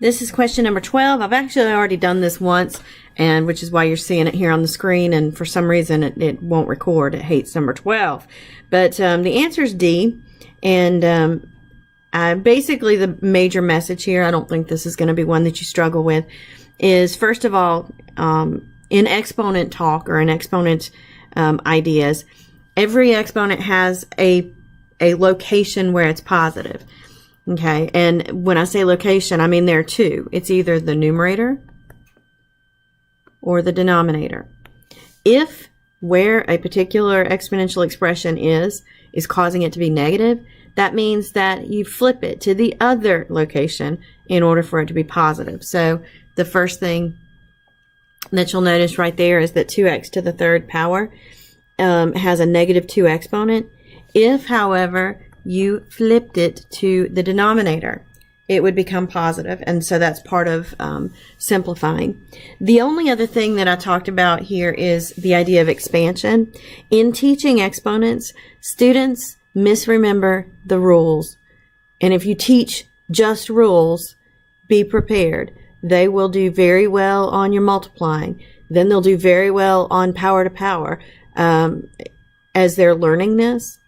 This is question number 12. I've actually already done this once, and which is why you're seeing it here on the screen, and for some reason it won't record. It hates number 12. But the answer is D, and basically the major message here, I don't think this is going to be one that you struggle with, is first of all, in exponent talk or in exponent ideas, every exponent has a location where it's positive. Okay, and when I say location, I mean there are two. It's either the numerator or the denominator. If where a particular exponential expression is causing it to be negative, that means that you flip it to the other location in order for it to be positive. So the first thing that you'll notice right there is that 2x to the third power has a negative 2 exponent. If, however, you flipped it to the denominator, it would become positive, and so that's part of simplifying. The only other thing that I talked about here is the idea of expansion. In teaching exponents, students misremember the rules, and if you teach just rules, be prepared. They will do very well on your multiplying. Then they'll do very well on power to power. As they're learning this,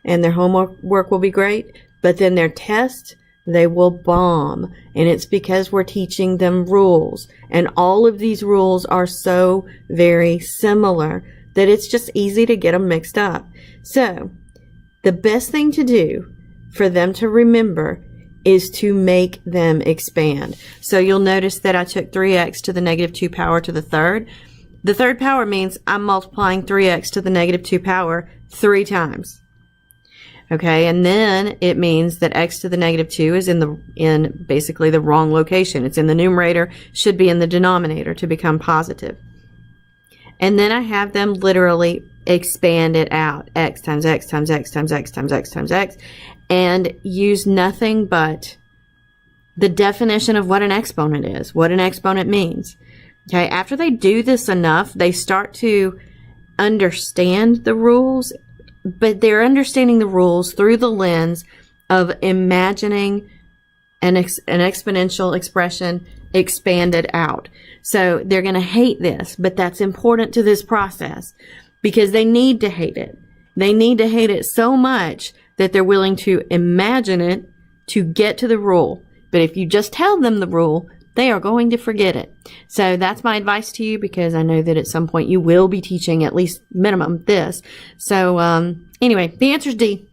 and their homework will be great, but then their test, they will bomb. And it's because we're teaching them rules. And all of these rules are so very similar that it's just easy to get them mixed up. So the best thing to do for them to remember is to make them expand. So you'll notice that I took 3x to the negative 2 power to the third. The third power means I'm multiplying 3x to the negative 2 power 3 times. Okay, and then it means that x to the negative 2 is in basically the wrong location. It's in the numerator, should be in the denominator to become positive. And then I have them literally expand it out. X times x times x times x times x times x. And use nothing but the definition of what an exponent is, what an exponent means. Okay, after they do this enough, they start to understand the rules, but they're understanding the rules through the lens of imagining an exponential expression expanded out. So they're going to hate this, but that's important to this process because they need to hate it. They need to hate it so much that they're willing to imagine it to get to the rule. But if you just tell them the rule, they are going to forget it. So that's my advice to you, because I know that at some point you will be teaching at least minimum this. So anyway, the answer is D.